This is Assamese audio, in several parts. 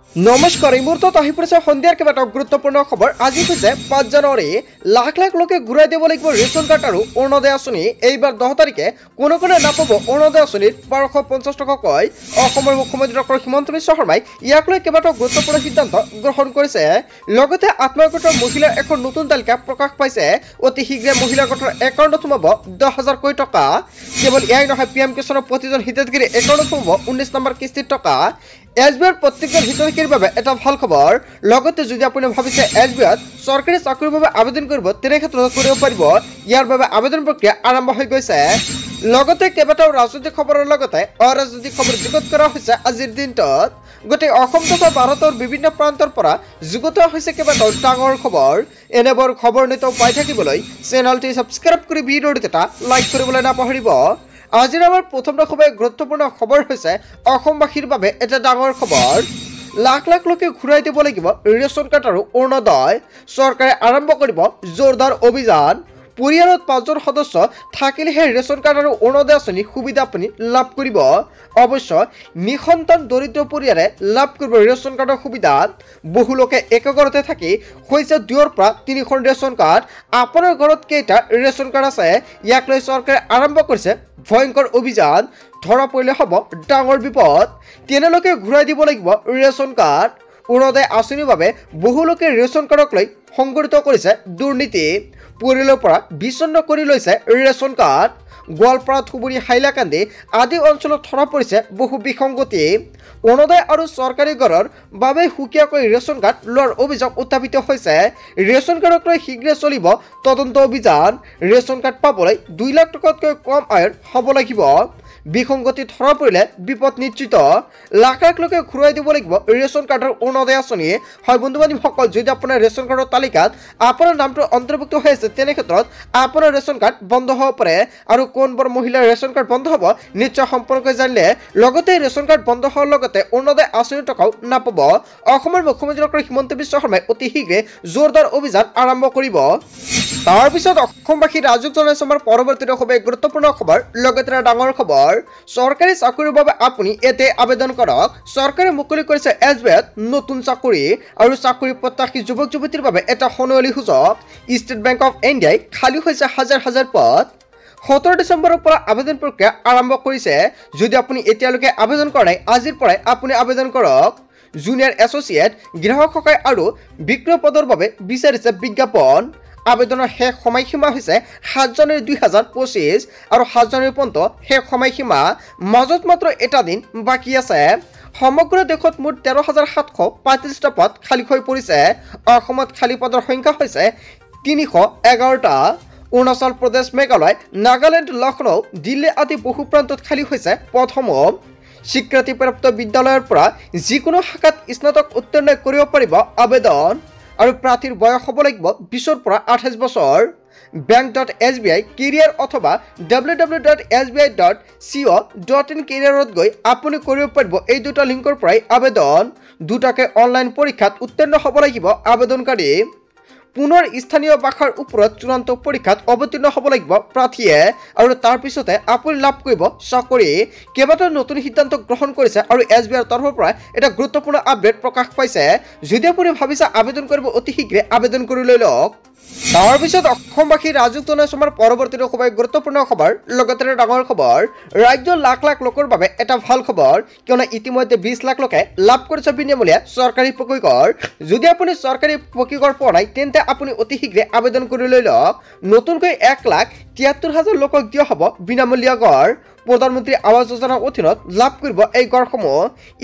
নমস্কাৰ এই মুহূৰ্তত আহি পৰিছে সন্ধিয়াৰ কেইবাটাও গুৰুত্বপূৰ্ণ খবৰ। আজি হৈছে ৫ জানুৱাৰী। লাখ লাখ লোকে ঘূৰাই দিব লাগিব ৰেচন কাৰ্ড আৰু অৰুণোদয় আঁচনি। এইবাৰ ১০ তাৰিখে কোনে নাপাব অৰুণোদয় আঁচনিৰ ১২৫০ টকাকৈ। অসমৰ মুখ্যমন্ত্ৰী ডক্টৰ হিমন্ত বিশ্ব শৰ্মাই ইয়াক লৈ কেইবাটাও গুৰুত্বপূৰ্ণ সিদ্ধান্ত গ্ৰহণ কৰিছে। লগতে আত্মসহায়ক গোটৰ মহিলাৰ এখন নতুন তালিকা প্ৰকাশ পাইছে। অতি শীঘ্ৰে মহিলা গোটৰ একাউণ্টত সোমাব ১০,০০০কৈ টকা। কেৱল এয়াই নহয়, PM কিষাণৰ প্ৰতিজন হিতাধিকাৰী একাউণ্টত সোমাব ১৯ নম্বৰ কিস্তিৰ টকা। SBIৰ প্ৰত্যেকজন হিতাধিকাৰীৰ বাবে এটা ভাল খবৰ। লগতে যদি আপুনি ভাবিছে SBIত চৰকাৰী চাকৰিৰ বাবে আবেদন কৰিব, তেনে ক্ষেত্ৰত কৰিব পাৰিব। ইয়াৰ বাবে আবেদন প্ৰক্ৰিয়া আৰম্ভ হৈ গৈছে। লগতে কেইবাটাও ৰাজনৈতিক খবৰৰ লগতে অৰাজনৈতিক খবৰ যুগুত কৰা হৈছে আজিৰ দিনটোত। গোটেই অসম তথা ভাৰতৰ বিভিন্ন প্ৰান্তৰ পৰা যুগুত হৈছে কেইবাটাও ডাঙৰ খবৰ। এনেবোৰ খবৰ নিতৌ পাই থাকিবলৈ চেনেলটি ছাবস্ক্ৰাইব কৰি ভিডিঅ'টো এটা লাইক কৰিবলৈ নাপাহৰিব। আজিৰ আমাৰ প্ৰথম খুবেই গুৰুত্বপূৰ্ণ খবৰ হৈছে অসমবাসীৰ বাবে এটা ডাঙৰ খবৰ। লাখ লাখ লোকে ঘূৰাই দিব লাগিব ৰেচন কাৰ্ড আৰু অৰুণোদয়। চৰকাৰে আৰম্ভ কৰিব জোৰদাৰ অভিযান। পৰিয়ালত ৫জন সদস্য থাকিলেহে ৰেচন কাৰ্ড আৰু অৰুণোদয় আঁচনিৰ সুবিধা আপুনি লাভ কৰিব। অৱশ্য নিসন্তান দৰিদ্ৰ পৰিয়ালে লাভ কৰিব ৰেচন কাৰ্ডৰ সুবিধা। বহু লোকে একে ঘৰতে থাকি হৈছে ২ৰ পৰা ৩খন ৰেচন কাৰ্ড। আপোনাৰ ঘৰত কেইটা ৰেচন কাৰ্ড আছে? ইয়াক লৈ চৰকাৰে আৰম্ভ কৰিছে ভয়ংকৰ অভিযান। ধৰা পৰিলে হ'ব ডাঙৰ বিপদ। তেনেলোকে ঘূৰাই দিব লাগিব ৰেচন কাৰ্ড। অৰুণোদয় আঁচনিৰ বাবে বহু লোকে ৰেচন কাৰ্ডক লৈ সংগঠিত কৰিছে দুৰ্নীতি। পৰিয়ালৰ পৰা বিচ্ছিন্ন কৰি লৈছে ৰেচন কাৰ্ড। গোৱালপাৰা, ধুবুৰী, হাইলাকান্দি আদি অঞ্চলত ধৰা পৰিছে বহু বিসংগতি। অৰুণোদয় আৰু চৰকাৰী ঘৰৰ বাবে সুকীয়াকৈ ৰেচন কাৰ্ড লোৱাৰ অভিযোগ উত্থাপিত হৈছে। ৰেচন কাৰ্ডক লৈ শীঘ্ৰে চলিব তদন্ত অভিযান। ৰেচন কাৰ্ড পাবলৈ ২ লাখ টকাতকৈ কম আয়ৰ হ'ব লাগিব। বিসংগতি ধৰা পৰিলে বিপদ নিশ্চিত। লাখ লাখ লোকে ঘূৰাই দিব লাগিব ৰেচন কাৰ্ডৰ অৰুণোদয় আঁচনি। হয় বন্ধু বান্ধৱীসকল, যদি আপোনাৰ ৰেচন কাৰ্ডৰ তালিকাত আপোনাৰ নামটো অন্তৰ্ভুক্ত হৈ আছে, তেনে ক্ষেত্ৰত আপোনাৰ ৰেচন কাৰ্ড বন্ধ হ'ব পাৰে। আৰু কোনবোৰ মহিলাৰ ৰেচন কাৰ্ড বন্ধ হ'ব নিশ্চয় সম্পৰ্কে জানিলে। লগতে ৰেচন কাৰ্ড বন্ধ হোৱাৰ লগতে অৰুণোদয় আঁচনিৰ টকাও নাপাব। অসমৰ মুখ্যমন্ত্ৰী ডক্টৰ হিমন্ত বিশ্ব শৰ্মাই অতি শীঘ্ৰে জোৰদাৰ অভিযান আৰম্ভ কৰিব। তাৰপিছত অসমবাসী ৰাজুক জনাইছে আমাৰ পৰৱৰ্তী খুবেই গুৰুত্বপূৰ্ণ খবৰ। লগতে ডাঙৰ খবৰ, চৰকাৰী চাকৰিৰ বাবে আপুনি এতে আবেদন কৰক। চৰকাৰে মুকলি কৰিছে SBIত নতুন চাকৰি আৰু চাকৰি প্ৰত্যাশী যুৱক যুৱতীৰ বাবে এটা সোণোৱালী সূচক। ষ্টেট বেংক অৱ ইণ্ডিয়াই খালী হৈছে হাজাৰ হাজাৰ পদ। ১৭ ডিচেম্বৰৰ পৰা আবেদন প্ৰক্ৰিয়া আৰম্ভ কৰিছে। যদি আপুনি এতিয়ালৈকে আবেদন কৰা নাই, আজিৰ পৰাই আপুনি আবেদন কৰক। জুনিয়ৰ এছ'চিয়েট গ্ৰাহক সহায় আৰু বিক্ৰয় পদৰ বাবে বিচাৰিছে বিজ্ঞাপন। আবেদনৰ শেষ সময়সীমা হৈছে ৭ জানুৱাৰী ২০২৫ আৰু ৭ জানুৱাৰী পৰ্যন্ত শেষ সময়সীমা। মাজত মাত্ৰ এটা দিন বাকী আছে। সমগ্ৰ দেশত মুঠ ১৩,৭৩৫টা পদ খালী হৈ পৰিছে। অসমত খালী পদৰ সংখ্যা হৈছে ৩১১টা। অৰুণাচল প্ৰদেশ, মেঘালয়, নাগালেণ্ড, লক্ষ্ণৌ, দিল্লী আদি বহু প্ৰান্তত খালী হৈছে পদসমূহ। স্বীকৃতিপ্ৰাপ্ত বিদ্যালয়ৰ পৰা যিকোনো শাখাত স্নাতক উত্তীৰ্ণ কৰিব পাৰিব আবেদন। আৰু প্ৰাৰ্থীৰ বয়স হ'ব লাগিব ২০ৰ পৰা ২৮ বছৰ। bank.sbi কেৰিয়াৰ অথবা www.sbi.co.in কেৰিয়াৰত গৈ আপুনি কৰিব পাৰিব এই দুটা লিংকৰ পৰাই আবেদন। দুটাকে অনলাইন পৰীক্ষাত উত্তীৰ্ণ হ'ব লাগিব আবেদনকাৰী। পুনৰ স্থানীয় ভাষাৰ ওপৰত চূড়ান্ত পৰীক্ষাত অৱতীৰ্ণ হ'ব লাগিব প্ৰাৰ্থীয়ে। আৰু তাৰপিছতে আপুনি লাভ কৰিব চাকৰি। কেইবাটাও নতুন সিদ্ধান্ত গ্ৰহণ কৰিছে আৰু SBIৰ তৰফৰ পৰা এটা গুৰুত্বপূৰ্ণ আপডেট প্ৰকাশ পাইছে। যদি আপুনি ভাবিছে আবেদন কৰিব, অতি শীঘ্ৰে আবেদন কৰি লৈ লওক। তাৰপিছত অসমবাসী ৰাজুক জনাইছে আমাৰ পৰৱৰ্তী খুবেই গুৰুত্বপূৰ্ণ খবৰ। লগতে ডাঙৰ খবৰ, ৰাজ্যৰ লাখ লাখ লোকৰ বাবে এটা ভাল খবৰ, কিয়নো ইতিমধ্যে ২০ লাখ লোকে লাভ কৰিছে বিনামূলীয়া চৰকাৰী পকীঘৰ। যদি আপুনি চৰকাৰী পকীঘৰ পোৱা নাই, তেন্তে আপুনি অতি শীঘ্ৰে আবেদন কৰি লৈ লওক। নতুনকৈ ১,৭৩,০০০ লোকক দিয়া হ'ব বিনামূলীয়া ঘৰ। প্ৰধানমন্ত্ৰী আৱাস যোজনাৰ অধীনত লাভ কৰিব এই ঘৰসমূহ।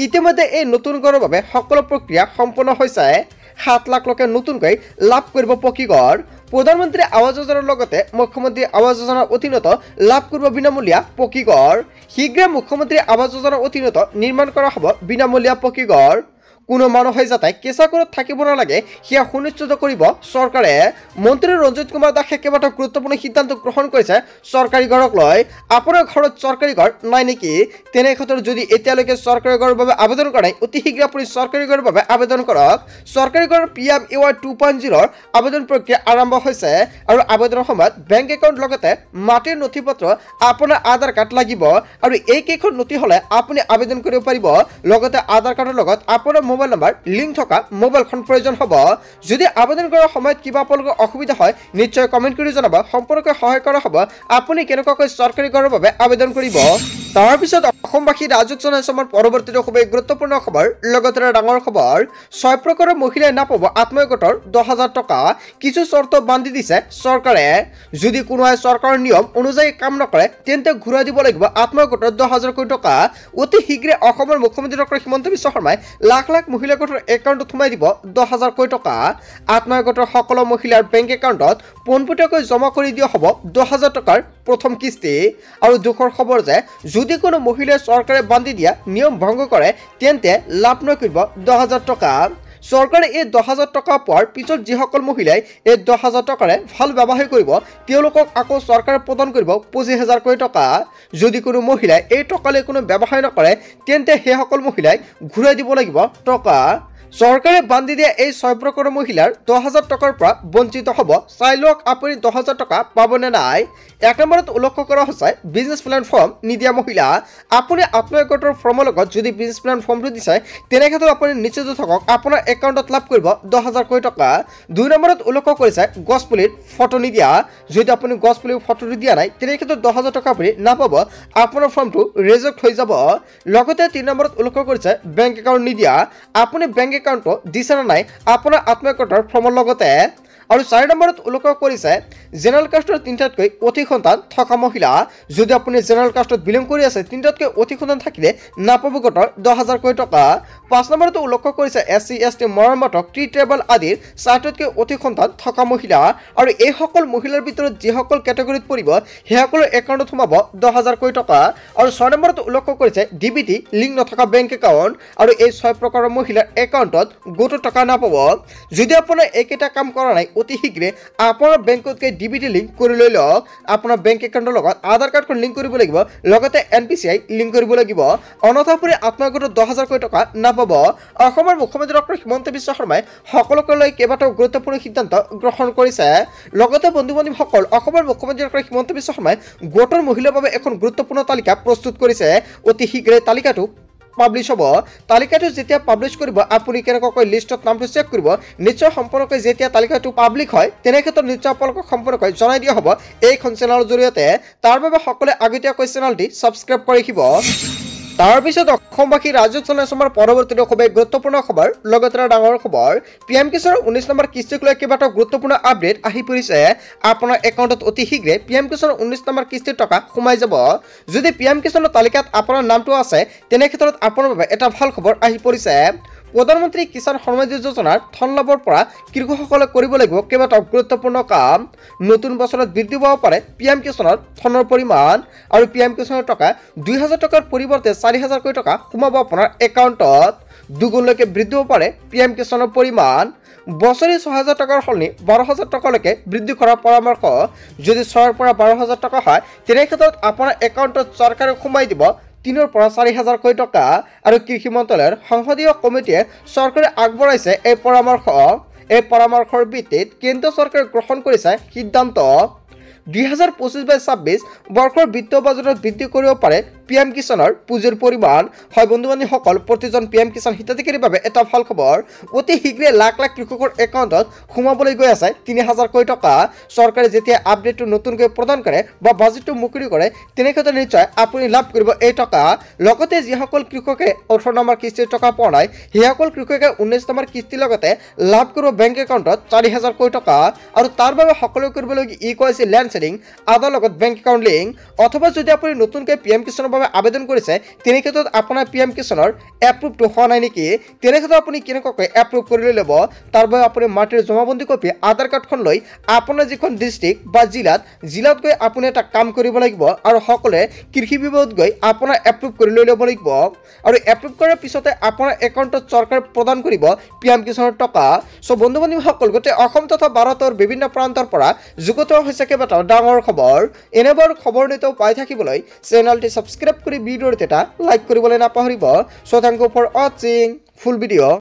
ইতিমধ্যে এই নতুন ঘৰৰ বাবে সকলো প্ৰক্ৰিয়া সম্পন্ন হৈছে। ৭ লাখ লোকে নতুনকৈ লাভ কৰিব পকীঘৰ। প্ৰধানমন্ত্ৰী আৱাস যোজনাৰ লগতে মুখ্যমন্ত্ৰী আৱাস যোজনাৰ অধীনত লাভ কৰিব বিনামূলীয়া পকীঘৰ। শীঘ্ৰে মুখ্যমন্ত্ৰী আৱাস যোজনাৰ অধীনত নিৰ্মাণ কৰা হ'ব বিনামূলীয়া পকীঘৰ। কোনো মানুহে যাতে কেঁচা ঘৰত থাকিব নালাগে, সেয়া সুনিশ্চিত কৰিব চৰকাৰে। মন্ত্ৰী ৰঞ্জিত কুমাৰ দাসে কেইবাটাও গুৰুত্বপূৰ্ণ সিদ্ধান্ত গ্ৰহণ কৰিছে চৰকাৰী ঘৰক লৈ। আপোনাৰ ঘৰত চৰকাৰী ঘৰ নাই নেকি? তেনে ক্ষেত্ৰত যদি এতিয়ালৈকে চৰকাৰী ঘৰৰ বাবে আবেদন কৰা নাই, অতি শীঘ্ৰে আপুনি চৰকাৰী ঘৰৰ বাবে আবেদন কৰক। চৰকাৰী ঘৰৰ PMAY 2.0ৰ আবেদন প্ৰক্ৰিয়া আৰম্ভ হৈছে আৰু আবেদনৰ সময়ত বেংক একাউণ্ট লগতে মাটিৰ নথিপত্ৰ, আপোনাৰ আধাৰ কাৰ্ড লাগিব। আৰু এইকেইখন নথি হ'লে আপুনি আবেদন কৰিব পাৰিব। লগতে আধাৰ কাৰ্ডৰ লগত আপোনাৰ মোবাইল নাম্বাৰ লিংক থকা মোবাইলখন প্ৰয়োজন হ'ব যদি আবেদন কৰাৰ সময়ত কিবা আপোনালোকৰ অসুবিধা হয় নিশ্চয় কমেন্ট কৰি জনাব সম্পূৰ্ণকৈ সহায় কৰা হ'ব আপুনি কেনেকৈ চৰকাৰী ঘৰৰ বাবে আবেদন কৰিব তাৰ পিছত অসমবাসী ৰাজক জনাইছে আমাৰ পৰৱৰ্তী খুবেই গুৰুত্বপূৰ্ণ খবৰ লগতে ডাঙৰ খবৰ 6 প্ৰকাৰৰ মহিলাই নাপাব আত্মসহায়ক 10000 টকা কিছু চৰ্ত বান্ধি দিছে চৰকাৰে যদি কোনোৱে চৰকাৰৰ নিয়ম অনুযায়ী কাম নকৰে তেন্তে ঘূৰাই দিব লাগিব আত্মসহায়ক 10000 টকা অতি শীঘ্ৰে অসমৰ মুখ্যমন্ত্ৰী ডক্টৰ হিমন্ত বিশ্ব শৰ্মাই লাখ লাখ মহিলাৰ একাউণ্টত সোমাই দিব 10000 টকা আত্মসহায়ক সকলো মহিলাৰ বেংক একাউণ্টত পোনপটীয়াকৈ জমা কৰি দিয়া হ'ব 10000 টকাৰ প্ৰথম কিস্তি আৰু দুখৰ খবৰ যে যদি কোনো মহিলাই চৰকাৰে বান্ধি দিয়া নিয়ম ভংগ কৰে তেন্তে লাভ নকৰিব 10000 টকা চৰকাৰে এই 10000 টকা পোৱাৰ পিছত যিসকল মহিলাই এই 10000 টকাৰে ভাল ব্যৱহাৰ কৰিব তেওঁলোকক আকৌ চৰকাৰে প্ৰদান কৰিব 25000 টকা যদি কোনো মহিলাই এই টকালৈ কোনো ব্যৱহাৰ নকৰে তেন্তে সেইসকল মহিলাই ঘূৰাই দিব লাগিব টকা চৰকাৰে বান্ধি দিয়া এই 6 প্ৰকাৰৰ মহিলাৰ 10000 টকাৰ পৰা বঞ্চিত হ'ব চাই লওক আপুনি 10000 টকা পাবনে নাই এক নম্বৰত উল্লেখ কৰা হৈছে বিজনেছ প্ল্যান ফৰ্ম নিদিয়া মহিলা আপুনি আত্মসহায়কৰ ফৰ্মৰ লগত যদি বিজনেছ প্ল্যান ফৰ্মটো দিছে তেনে ক্ষেত্ৰত আপুনি নিশ্চিত থাকক আপোনাৰ একাউণ্টত লাভ কৰিব 10000 টকা দুই নম্বৰত উল্লেখ কৰিছে গছপুলিৰ ফটো নিদিয়া যদি আপুনি গছপুলিৰ ফটোটো দিয়া নাই তেনে ক্ষেত্ৰত 10000 টকা আপুনি নাপাব আপোনাৰ ফৰ্মটো ৰিজেক্ট হৈ যাব লগতে 3 নম্বৰত উল্লেখ কৰিছে বেংক একাউণ্ট নিদিয়া আপুনি বেংক একাউণ্ট দিছে না নাই আপোনাৰ আত্মসহায়কৰ ফৰ্মৰ লগতে আৰু 4 নম্বৰত উল্লেখ কৰিছে জেনাৰেল কাষ্টৰ 3টাতকৈ অধিক সন্তান থকা মহিলা যদি আপুনি জেনাৰেল কাষ্টত বিলং কৰি আছে 3টাতকৈ অধিক সন্তান থাকিলে নাপাব 10000 টকা 5 নম্বৰত উল্লেখ কৰিছে এসসি এসটি মৰমতক টি টেবল আদিৰ 4টাতকৈ অধিক সন্তান থকা মহিলা আৰু এই সকল মহিলাৰ ভিতৰত যিসকল ক্যাটাগৰীত পৰিব সেইসকলৰ একাউণ্টত সোমাব 10000 টকা আৰু 6 নম্বৰত উল্লেখ কৰিছে ডিবিটি লিংক নথকা বেংক একাউণ্ট আৰু এই 6 প্ৰকাৰৰ মহিলাৰ একাউণ্টত গোটো টকা নাপাব যদি আপোনাৰ একেটা কাম কৰা নাই অতি শীঘ্ৰে আপোনাৰ বেংকতকৈ ডিবিটি লিংক কৰি লৈ লওক আপোনাৰ বেংক একাউণ্টৰ লগত আধাৰ কাৰ্ডখন লিংক কৰিব লাগিব লগতে এনপিসিআই লিংক কৰিব লাগিব অনথা আপুনি আত্মসহায়ক 10000 টকা নাপাব অসমৰ মুখ্যমন্ত্ৰী ডক্টৰ হিমন্ত বিশ্ব শৰ্মাই সকলোকে লৈ কেইবাটাও গুৰুত্বপূৰ্ণ সিদ্ধান্ত গ্ৰহণ কৰিছে লগতে বন্ধু-বান্ধৱীসকল অসমৰ মুখ্যমন্ত্ৰী ডক্টৰ হিমন্ত বিশ্ব শৰ্মাই গোটৰ মহিলাৰ বাবে এখন গুৰুত্বপূৰ্ণ তালিকা প্ৰস্তুত কৰিছে অতি শীঘ্ৰে তালিকাটো পাব্লিশ হ'ব তালিকাটো যেতিয়া পাব্লিশ কৰিব আপুনি কেনেকৈ লিষ্টত নামটো চেক কৰিব নিশ্চয় সম্পূৰ্ণকৈ যেতিয়া তালিকাটো পাব্লিক হয় তেনে ক্ষেত্ৰত নিশ্চয় আপোনালোকক সম্পূৰ্ণকৈ জনাই দিয়া হ'ব এইখন চেনেলৰ জৰিয়তে তাৰ বাবে সকলোৱে আগতীয়াকৈ চেনেলটি সাবস্ক্ৰাইব কৰি ৰাখিব তাৰ পিছত অসমবাসী ৰাজক জনাইছে আমাৰ পৰৱৰ্তী খুবেই গুৰুত্বপূৰ্ণ খবৰ লগতে ডাঙৰ খবৰ পিএম কিষাণৰ 19 নম্বৰ কিস্তিক লৈ কেইবাটাও গুৰুত্বপূৰ্ণ আপডেট আহি পৰিছে আপোনাৰ একাউণ্টত অতি শীঘ্ৰে পিএম কিষাণৰ 19 নম্বৰ কিস্তিৰ টকা সোমাই যাব যদি পিএম কিষাণৰ তালিকাত আপোনাৰ নামটো আছে তেনে ক্ষেত্ৰত আপোনাৰ বাবে এটা ভাল খবৰ আহি পৰিছে প্ৰধানমন্ত্ৰী কিষাণ সম্মান নিধি যোজনাৰ ধন লাভৰ পৰা কৃষকসকলে কৰিব লাগিব কেইবাটাও গুৰুত্বপূৰ্ণ কাম নতুন বছৰত বৃদ্ধি পাব পাৰে পিএম কিষাণৰ ধনৰ পৰিমাণ আৰু পিএম কিষাণৰ টকা 2000 টকাৰ পৰিৱৰ্তে 4000 টকা সোমাব আপোনাৰ একাউণ্টত দুগুণলৈকে বৃদ্ধি হ'ব পাৰে পিএম কিষাণৰ পৰিমাণ বছৰি 6000 টকাৰ সলনি 12000 টকালৈকে বৃদ্ধি কৰাৰ পৰামৰ্শ যদি 6ৰ পৰা 12000 টকা হয় তেনে ক্ষেত্ৰত আপোনাৰ একাউণ্টত চৰকাৰে সোমাই দিব 3ৰ পৰা 4000 টকা আৰু কৃষি মন্ত্ৰালয়ৰ সংসদীয় কমিটিয়ে চৰকাৰে আগবঢ়াইছে এই পৰামৰ্শৰ ভিত্তিত কেন্দ্ৰ চৰকাৰে গ্ৰহণ কৰিছে সিদ্ধান্ত 2025-26 বৰ্ষৰ বিত্তীয় বাজেটত বৃদ্ধি কৰিব পাৰে পিএম কিষাণৰ পুঁজিৰ পৰিমাণ হয় বন্ধু-বান্ধৱীসকল প্ৰতিজন পিএম কিষাণ হিতাধিকাৰীৰ বাবে এটা ভাল খবৰ অতি শীঘ্ৰে লাখ লাখ কৃষকৰ একাউণ্টত সোমাবলৈ গৈ আছে 3000 টকা চৰকাৰে যেতিয়া আপডেটটো নতুনকৈ প্ৰদান কৰে বা বাজেটটো মুকলি কৰে তেনে ক্ষেত্ৰত নিশ্চয় আপুনি লাভ কৰিব এই টকা লগতে যিসকল কৃষকে 18 নম্বৰ কিস্তিৰ টকা পোৱা নাই সেইসকল কৃষকে 19 নম্বৰ কিস্তিৰ লগতে লাভ কৰিব বেংক একাউণ্টত 4000 টকা আৰু তাৰ বাবে সকলো কৰিবলগীয়া ইকুৱাইচি লেণ্ড সেলিং আধাৰ লগত বেংক একাউণ্ট লিংক অথবা যদি আপুনি নতুনকৈ পিএম কিষাণৰ বাবে আবেদন কৰিছে তেনে ক্ষেত্ৰত আপোনাৰ পিএম কিষাণৰ এপ্ৰুভটো হোৱা নাই নেকি তেনে ক্ষেত্ৰত আপুনি কেনেকৈ এপ্ৰুভ কৰি লৈ ল'ব তাৰ বাবে আপুনি মাটিৰ জমাবন্দী কপি আধাৰ কাৰ্ডখন লৈ আপোনাৰ যিখন ডিষ্ট্ৰিক্ট বা জিলাত গৈ আপুনি এটা কাম কৰিব লাগিব আৰু সকলোৱে কৃষি বিভাগত গৈ আপোনাৰ এপ্ৰুভ কৰি লৈ ল'ব লাগিব আৰু এপ্ৰুভ কৰাৰ পিছতে আপোনাৰ একাউণ্টত চৰকাৰে প্ৰদান কৰিব পিএম কিষাণৰ টকা সো বন্ধু-বান্ধৱীসকল গোটেই অসম তথা ভাৰতৰ বিভিন্ন প্ৰান্তৰ পৰা যুগত হৈছে কেইবাটাও ডাঙৰ খবৰ এনেবোৰ খবৰ নিতৌ পাই থাকিবলৈ চেনেলটি সাবস্ক্ৰাইব কৰি ভিডিঅ'ত এটা লাইক কৰিবলৈ নাপাহৰিব so thank you for watching full video'